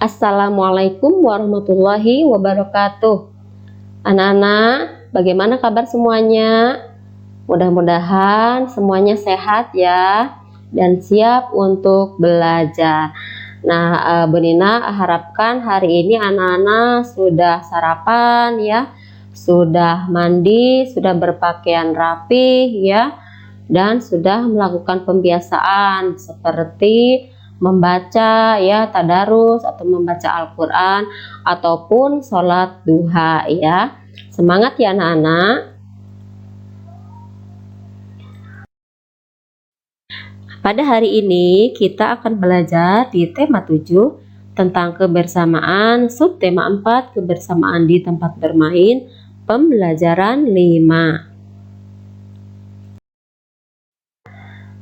Assalamualaikum warahmatullahi wabarakatuh. Anak-anak, bagaimana kabar semuanya? Mudah-mudahan semuanya sehat ya dan siap untuk belajar. Nah, Bu Nina harapkan hari ini anak-anak sudah sarapan ya, sudah mandi, sudah berpakaian rapi ya, dan sudah melakukan pembiasaan seperti membaca ya tadarus atau membaca Al-Quran ataupun sholat duha ya. Semangat ya anak-anak. Pada hari ini kita akan belajar di tema 7 tentang kebersamaan, subtema 4 kebersamaan di tempat bermain, pembelajaran 5.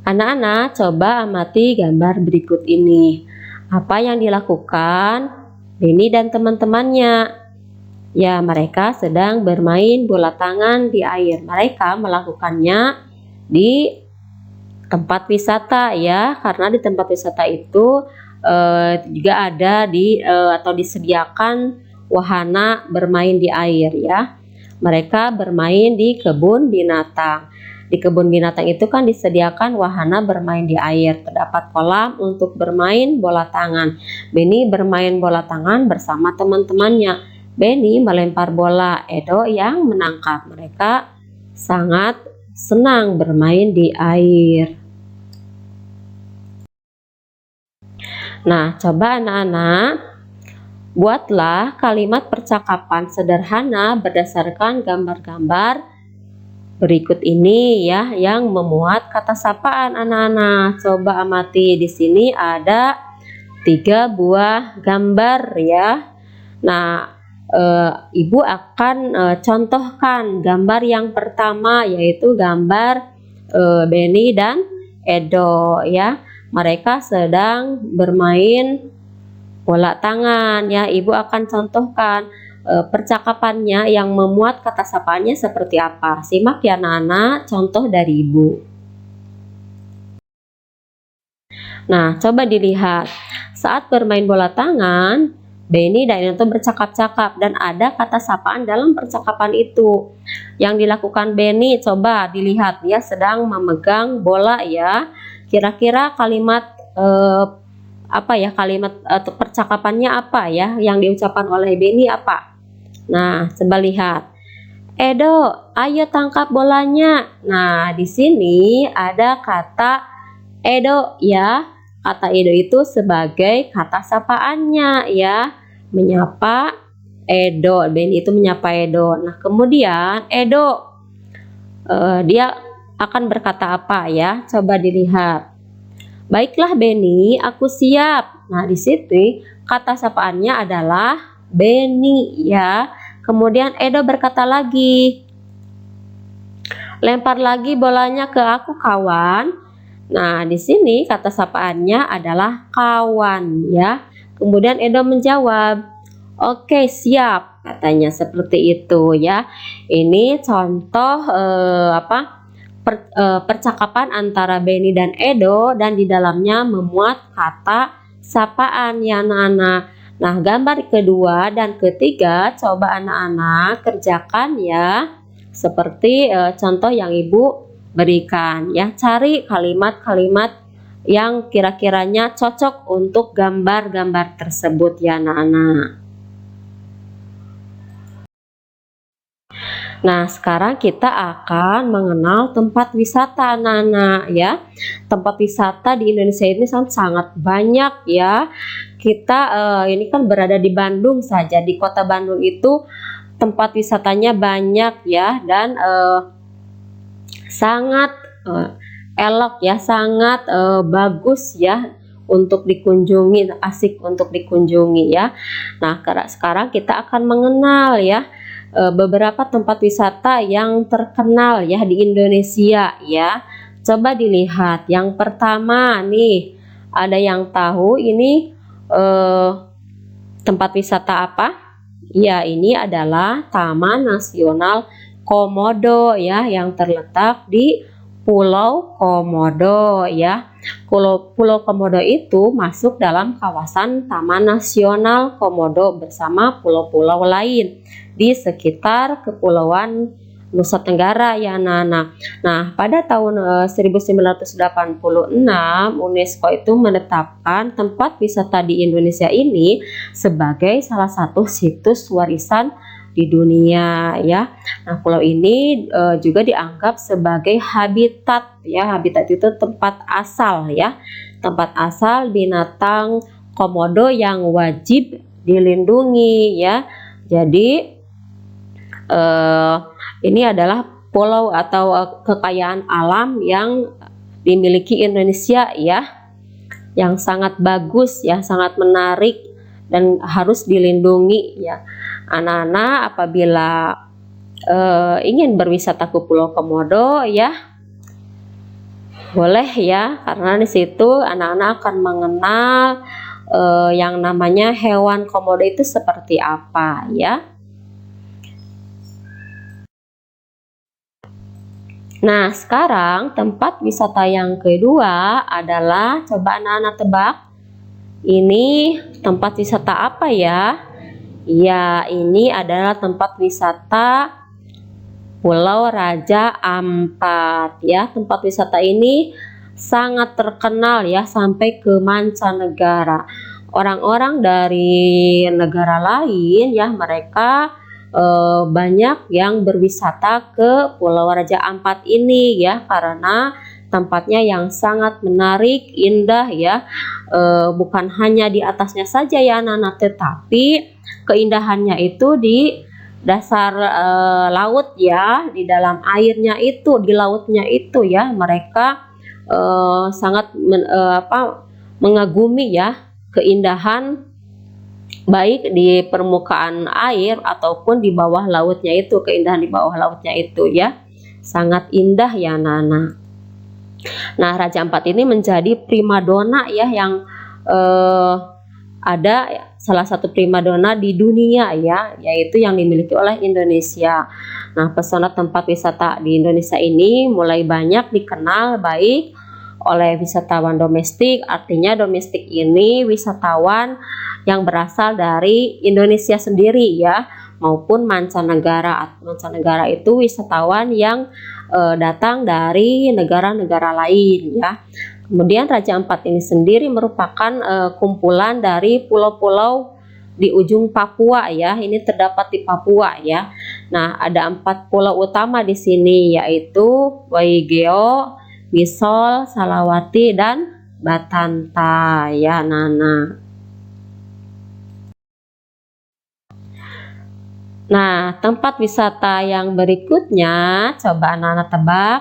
Anak-anak, coba amati gambar berikut ini. Apa yang dilakukan Benny dan teman-temannya? Ya, mereka sedang bermain bola tangan di air. Mereka melakukannya di tempat wisata ya, karena di tempat wisata itu juga ada atau disediakan wahana bermain di air ya. Mereka bermain di kebun binatang. Di kebun binatang itu kan disediakan wahana bermain di air. Terdapat kolam untuk bermain bola tangan. Benny bermain bola tangan bersama teman-temannya. Benny melempar bola, Edo yang menangkap. Mereka sangat senang bermain di air. Nah, coba anak-anak buatlah kalimat percakapan sederhana berdasarkan gambar-gambar berikut ini ya, yang memuat kata sapaan anak-anak. Coba amati, di sini ada 3 buah gambar ya. Nah, Ibu akan contohkan gambar yang pertama, yaitu gambar Benny dan Edo ya. Mereka sedang bermain bola tangan ya. Ibu akan contohkan percakapannya yang memuat kata sapaannya seperti apa. Simak ya anak-anak contoh dari Ibu. Nah, coba dilihat. Saat bermain bola tangan, Benny dan Edo bercakap-cakap dan ada kata sapaan dalam percakapan itu. Yang dilakukan Benny, coba dilihat, dia sedang memegang bola ya. Kira-kira kalimat apa ya, kalimat atau percakapannya apa ya yang diucapkan oleh Benny apa? Nah, coba lihat. Edo, ayo tangkap bolanya. Nah, di sini ada kata Edo ya. Kata Edo itu sebagai kata sapaannya ya. Menyapa Edo. Benny itu menyapa Edo. Nah, kemudian Edo dia akan berkata apa ya? Coba dilihat. Baiklah Benny, aku siap. Nah, di situ kata sapaannya adalah Benny ya. Kemudian Edo berkata lagi, lempar lagi bolanya ke aku kawan. Nah, di sini kata sapaannya adalah kawan ya. Kemudian Edo menjawab, oke siap, katanya seperti itu ya. Ini contoh percakapan antara Benny dan Edo, dan di dalamnya memuat kata sapaan ya anak-anak. Nah, gambar kedua dan ketiga coba anak-anak kerjakan ya, seperti contoh yang Ibu berikan ya. Cari kalimat-kalimat yang kira-kiranya cocok untuk gambar-gambar tersebut ya anak-anak. Nah, sekarang kita akan mengenal tempat wisata anak-anak ya. Tempat wisata di Indonesia ini sangat banyak ya. Kita ini kan berada di Bandung saja. Di kota Bandung itu tempat wisatanya banyak ya, dan sangat elok ya, sangat bagus ya untuk dikunjungi, asik untuk dikunjungi ya. Nah, sekarang kita akan mengenal ya beberapa tempat wisata yang terkenal ya di Indonesia ya. Coba dilihat. Yang pertama nih, ada yang tahu ini tempat wisata apa? Ya, ini adalah Taman Nasional Komodo ya, yang terletak di Pulau Komodo ya. Pulau Komodo itu masuk dalam kawasan Taman Nasional Komodo bersama pulau-pulau lain di sekitar Kepulauan Nusa Tenggara ya Nana. Nah, pada tahun 1986 UNESCO itu menetapkan tempat wisata di Indonesia ini sebagai salah satu situs warisan di dunia ya. Nah, pulau ini juga dianggap sebagai habitat ya. Habitat itu tempat asal ya. Tempat asal binatang komodo yang wajib dilindungi ya. Jadi ini adalah pulau atau kekayaan alam yang dimiliki Indonesia ya, yang sangat bagus ya, sangat menarik dan harus dilindungi ya. Anak-anak apabila ingin berwisata ke Pulau Komodo ya, boleh ya, karena di situ anak-anak akan mengenal yang namanya hewan komodo itu seperti apa ya. Nah, sekarang tempat wisata yang kedua adalah, coba anak-anak tebak, ini tempat wisata apa ya? Ya, ini adalah tempat wisata Pulau Raja Ampat ya. Tempat wisata ini sangat terkenal ya sampai ke mancanegara. Orang-orang dari negara lain ya, mereka banyak yang berwisata ke Pulau Raja Ampat ini ya, karena tempatnya yang sangat menarik, indah ya. Bukan hanya di atasnya saja ya anak-anak, tetapi keindahannya itu di dasar laut ya, di dalam airnya itu, di lautnya itu ya, mereka sangat mengagumi ya keindahan baik di permukaan air ataupun di bawah lautnya itu. Keindahan di bawah lautnya itu ya sangat indah ya Nana. Nah, Raja Ampat ini menjadi primadona ya, yang ada salah satu primadona di dunia ya, yaitu yang dimiliki oleh Indonesia. Nah, pesona tempat wisata di Indonesia ini mulai banyak dikenal baik oleh wisatawan domestik. Artinya domestik ini wisatawan yang berasal dari Indonesia sendiri ya, maupun mancanegara. Mancanegara itu wisatawan yang datang dari negara-negara lain ya. Kemudian Raja Ampat ini sendiri merupakan kumpulan dari pulau-pulau di ujung Papua ya. Ini terdapat di Papua ya. Nah, ada 4 pulau utama di sini, yaitu Waigeo, Wisol, Salawati, dan Batanta ya Nana. Nah, tempat wisata yang berikutnya, coba anak-anak tebak.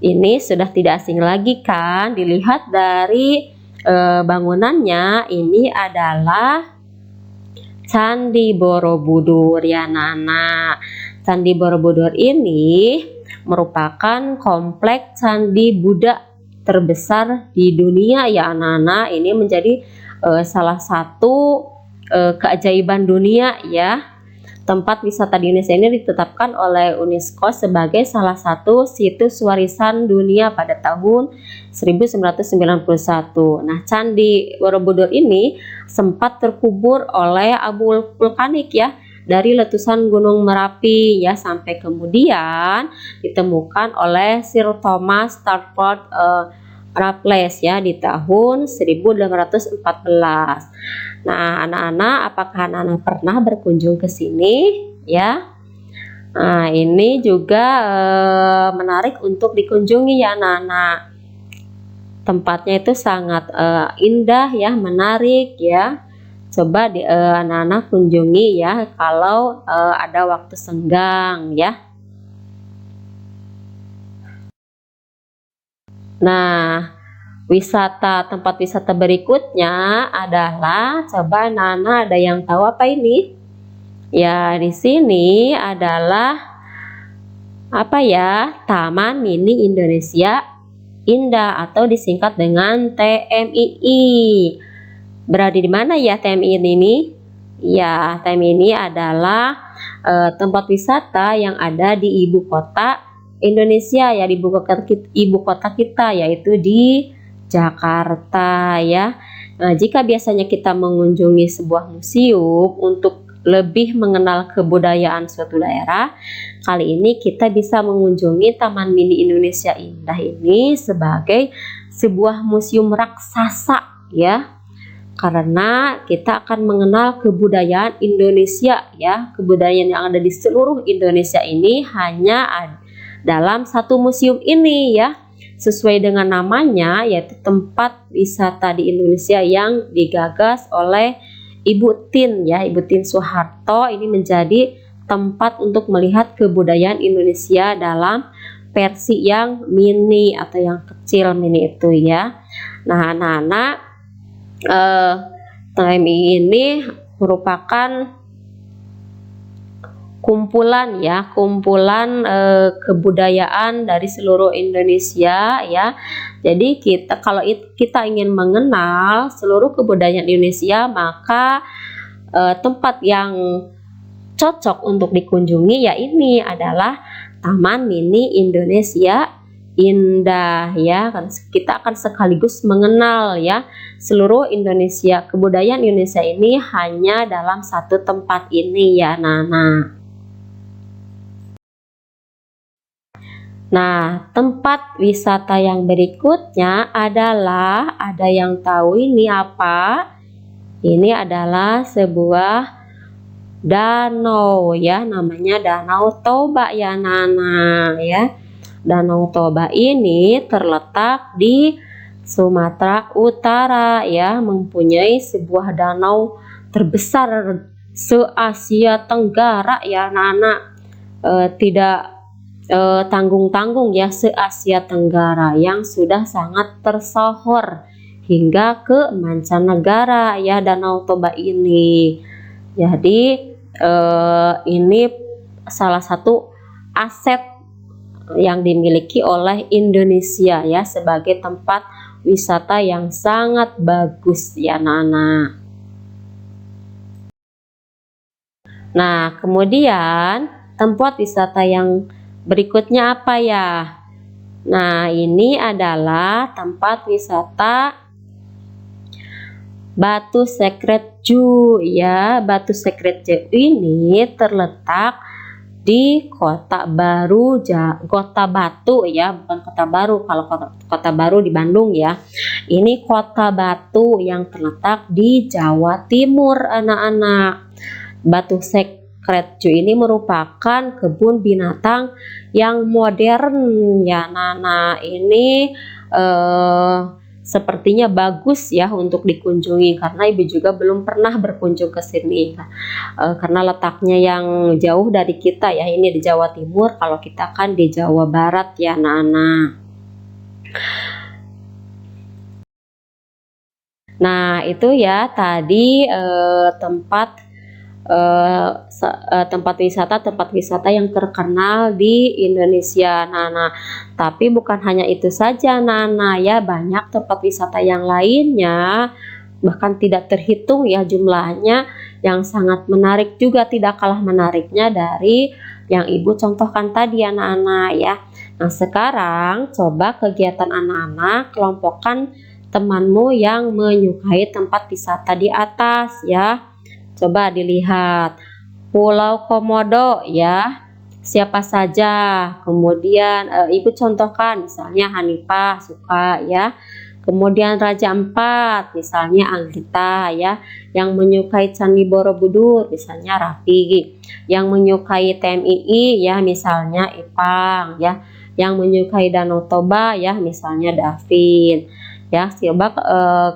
Ini sudah tidak asing lagi kan, dilihat dari bangunannya. Ini adalah Candi Borobudur ya Nana. Candi Borobudur ini merupakan kompleks candi Buddha terbesar di dunia ya anak-anak. Ini menjadi salah satu keajaiban dunia ya. Tempat wisata di Indonesia ini ditetapkan oleh UNESCO sebagai salah satu situs warisan dunia pada tahun 1991. Nah, Candi Borobudur ini sempat terkubur oleh abu vulkanik ya, dari letusan Gunung Merapi ya, sampai kemudian ditemukan oleh Sir Thomas Stafford Raffles ya di tahun 1814. Nah, anak-anak, apakah anak-anak pernah berkunjung ke sini ya? Nah, ini juga menarik untuk dikunjungi ya anak-anak. Tempatnya itu sangat indah ya, menarik ya. Coba anak-anak kunjungi ya kalau ada waktu senggang ya. Nah, tempat wisata berikutnya adalah, coba Nana ada yang tahu apa ini? Ya, di sini adalah apa ya? Taman Mini Indonesia Indah atau disingkat dengan TMII. Berada di mana ya TMII ini? Ya, TMII ini adalah tempat wisata yang ada di ibu kota Indonesia ya, di ibu kota kita yaitu di Jakarta ya. Nah, jika biasanya kita mengunjungi sebuah museum untuk lebih mengenal kebudayaan suatu daerah, kali ini kita bisa mengunjungi Taman Mini Indonesia Indah ini sebagai sebuah museum raksasa ya. Karena kita akan mengenal kebudayaan Indonesia ya. Kebudayaan yang ada di seluruh Indonesia ini hanya dalam satu museum ini ya. Sesuai dengan namanya, yaitu tempat wisata di Indonesia yang digagas oleh Ibu Tien ya, Ibu Tien Soeharto. Ini menjadi tempat untuk melihat kebudayaan Indonesia dalam versi yang mini atau yang kecil mini itu ya. Nah, anak-anak, TMI ini merupakan kumpulan ya, kumpulan kebudayaan dari seluruh Indonesia ya. Jadi kalau kita ingin mengenal seluruh kebudayaan Indonesia, maka tempat yang cocok untuk dikunjungi ya ini adalah Taman Mini Indonesia Indah ya. Kita akan sekaligus mengenal ya seluruh Indonesia, kebudayaan Indonesia ini hanya dalam satu tempat ini ya Nana. Nah, tempat wisata yang berikutnya adalah, ada yang tahu ini apa? Ini adalah sebuah danau ya, namanya Danau Toba ya Nana ya. Danau Toba ini terletak di Sumatera Utara ya, mempunyai sebuah danau terbesar se-Asia Tenggara ya Nana. Tidak tanggung-tanggung ya, se-Asia Tenggara yang sudah sangat tersohor hingga ke mancanegara ya Danau Toba ini. Jadi ini salah satu aset yang dimiliki oleh Indonesia ya, sebagai tempat wisata yang sangat bagus ya Nana. Nah, kemudian tempat wisata yang berikutnya apa ya? Nah, ini adalah tempat wisata Batu Secret Zoo ya. Batu Secret Zoo ini terletak di Kota Baru, Kota Batu ya, bukan Kota Baru. Kalau Kota Baru di Bandung ya. Ini Kota Batu yang terletak di Jawa Timur anak-anak. Batu Secret Zoo ini merupakan kebun binatang yang modern ya Nana. Ini sepertinya bagus ya untuk dikunjungi, karena ibu juga belum pernah berkunjung ke sini karena letaknya yang jauh dari kita ya, ini di Jawa Timur, kalau kita kan di Jawa Barat ya Nana. Nah, itu ya tadi tempat wisata yang terkenal di Indonesia Nana. Tapi bukan hanya itu saja Nana ya, banyak tempat wisata yang lainnya, bahkan tidak terhitung ya jumlahnya, yang sangat menarik juga, tidak kalah menariknya dari yang ibu contohkan tadi anak-anak ya. Nah, sekarang coba kegiatan anak-anak, kelompokkan temanmu yang menyukai tempat wisata di atas ya. Coba dilihat Pulau Komodo ya, siapa saja. Kemudian ibu contohkan, misalnya Hanifah suka ya. Kemudian Raja Ampat, misalnya Anggita ya. Yang menyukai Candi Borobudur, misalnya Raffi. Yang menyukai TMII ya, misalnya Ipang ya. Yang menyukai Danau Toba ya, misalnya Davin ya. Coba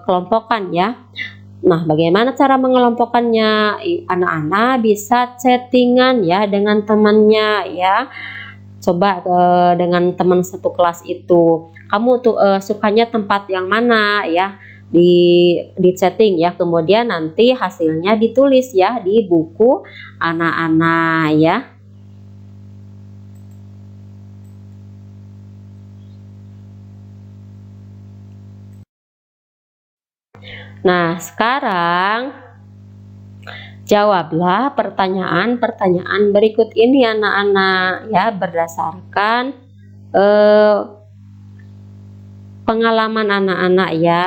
kelompokkan ya. Nah, bagaimana cara mengelompokkannya? Anak-anak bisa chattingan ya dengan temannya ya. Coba dengan teman satu kelas itu, kamu tuh sukanya tempat yang mana ya, di chatting ya. Kemudian nanti hasilnya ditulis ya di buku anak-anak ya. Nah, sekarang jawablah pertanyaan-pertanyaan berikut ini anak-anak ya, berdasarkan eh, pengalaman anak-anak ya,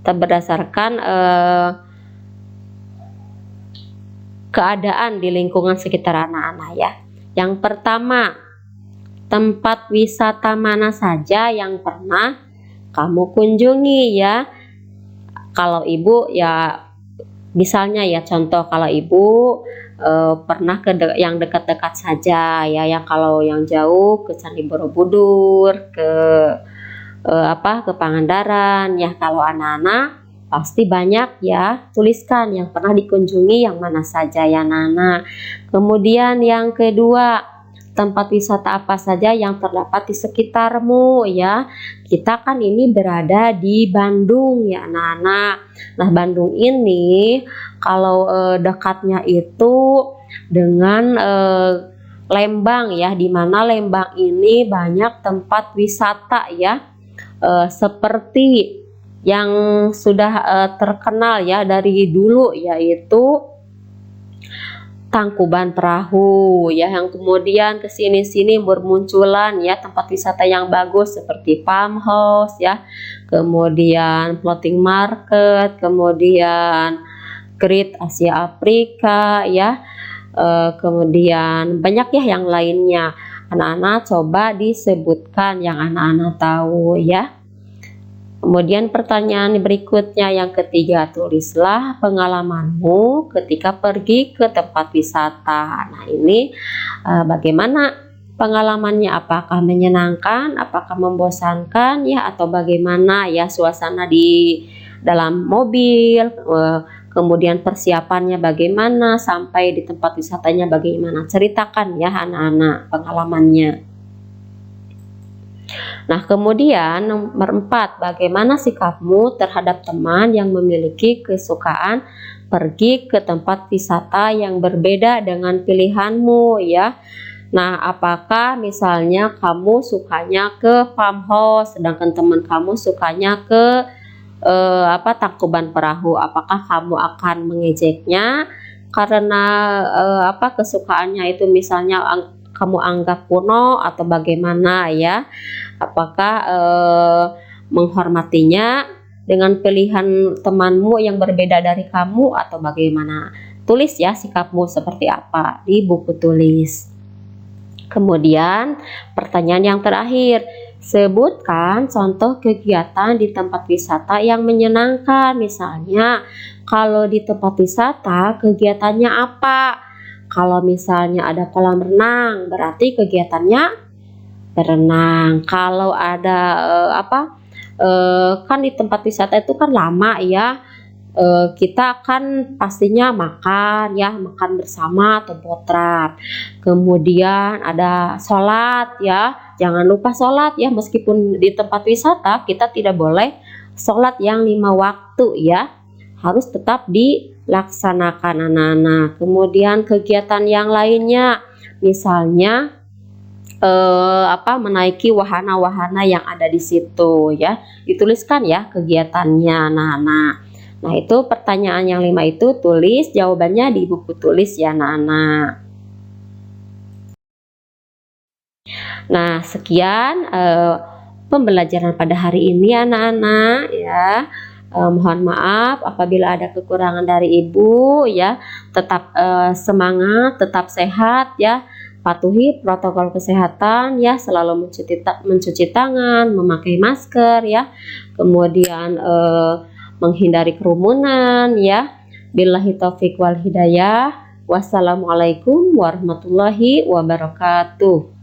berdasarkan keadaan di lingkungan sekitar anak-anak ya. Yang pertama, tempat wisata mana saja yang pernah kamu kunjungi ya. Kalau ibu ya, misalnya ya contoh, kalau ibu pernah ke yang dekat-dekat saja ya, yang kalau yang jauh ke Candi Borobudur, ke ke Pangandaran ya. Kalau anak-anak pasti banyak ya, tuliskan yang pernah dikunjungi yang mana saja ya anak-anak. Kemudian yang kedua, tempat wisata apa saja yang terdapat di sekitarmu ya. Kita kan ini berada di Bandung ya anak-anak. Nah, Bandung ini kalau dekatnya itu dengan Lembang ya, dimana Lembang ini banyak tempat wisata ya, seperti yang sudah terkenal ya dari dulu, yaitu Tangkuban Perahu ya, yang kemudian kesini-sini bermunculan ya tempat wisata yang bagus seperti Palm House ya, kemudian Floating Market, kemudian Great Asia Afrika ya, kemudian banyak ya yang lainnya. Anak-anak coba disebutkan yang anak-anak tahu ya. Kemudian pertanyaan berikutnya yang ketiga, tulislah pengalamanmu ketika pergi ke tempat wisata. Nah, ini bagaimana pengalamannya? Apakah menyenangkan, apakah membosankan ya, atau bagaimana ya suasana di dalam mobil, kemudian persiapannya bagaimana, sampai di tempat wisatanya bagaimana. Ceritakan ya anak-anak pengalamannya. Nah, kemudian nomor 4, bagaimana sikapmu terhadap teman yang memiliki kesukaan pergi ke tempat wisata yang berbeda dengan pilihanmu ya. Nah, apakah misalnya kamu sukanya ke Farm House sedangkan teman kamu sukanya ke Tangkuban Perahu? Apakah kamu akan mengejeknya karena kesukaannya itu misalnya kamu anggap kuno atau bagaimana ya? Apakah menghormatinya dengan pilihan temanmu yang berbeda dari kamu atau bagaimana? Tulis ya sikapmu seperti apa di buku tulis. Kemudian pertanyaan yang terakhir, sebutkan contoh kegiatan di tempat wisata yang menyenangkan. Misalnya kalau di tempat wisata kegiatannya apa? Kalau misalnya ada kolam renang, berarti kegiatannya berenang. Kalau ada kan di tempat wisata itu kan lama ya, kita kan pastinya makan ya, makan bersama atau potrat. Kemudian ada sholat ya, jangan lupa sholat ya, meskipun di tempat wisata kita tidak boleh sholat yang 5 waktu ya, harus tetap dilaksanakan anak-anak. Kemudian kegiatan yang lainnya, misalnya menaiki wahana-wahana yang ada di situ ya, dituliskan ya kegiatannya anak-anak. Nah, itu pertanyaan yang 5 itu tulis jawabannya di buku tulis ya anak-anak. Nah, sekian pembelajaran pada hari ini anak-anak ya. Mohon maaf apabila ada kekurangan dari ibu ya. Tetap semangat, tetap sehat ya. Patuhi protokol kesehatan ya, selalu mencuci tangan, memakai masker ya, kemudian menghindari kerumunan ya. Billahi taufiq wal hidayah. Wassalamualaikum warahmatullahi wabarakatuh.